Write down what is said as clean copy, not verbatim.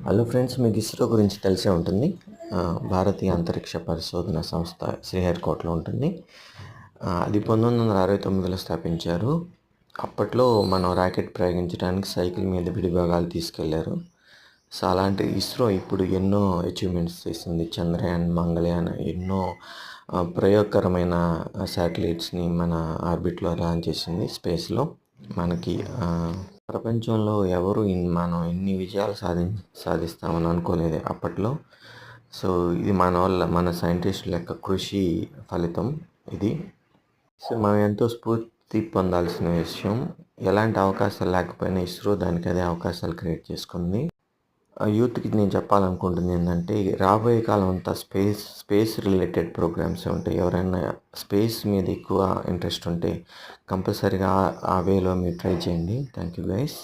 Hello friends, మీకు ఇస్రో గురించి తెలిసే ఉంటుంది. భారతీయ అంతరిక్ష పరిశోధన సంస్థ శ్రీహరికోటలో ఉంటుంది. అది 1969లో స్థాపించారు. అప్పట్లో మనం రాకెట్ ప్రయోగించడానికి సైకిల్ మీద విడిభాగాలు తీసుకెళ్లారు. సో అలాంటి ఇస్రో ఇప్పుడు ఎన్నో అచీవ్మెంట్స్ చేసింది. చంద్రయాన్, మంగళయాన్ ఎన్నో ప్రయోగకరమైన శాటిలైట్స్ని మన ఆర్బిట్లో లాంచ్ చేసింది స్పేస్లో. మనకి ప్రపంచంలో ఎవరు మనం ఇన్ని విజయాలు సాధిస్తామని అనుకోలేదు అప్పట్లో. సో ఇది మన సైంటిస్టుల యొక్క కృషి ఫలితం ఇది. సో మనం ఎంతో స్ఫూర్తి పొందాల్సిన విషయం. ఎలాంటి అవకాశాలు లేకపోయినా ఇస్రో దానికి అదే అవకాశాలు క్రియేట్ చేసుకుంది. యూత్కి నేను చెప్పాలనుకుంటుంది ఏంటంటే, రాబోయే కాలం అంతా స్పేస్ రిలేటెడ్ ప్రోగ్రామ్స్ ఉంటాయి. ఎవరైనా స్పేస్ మీద ఎక్కువ ఇంట్రెస్ట్ ఉంటే కంపల్సరీగా ఆ వేలో మీరు ట్రై చేయండి. Thank you guys.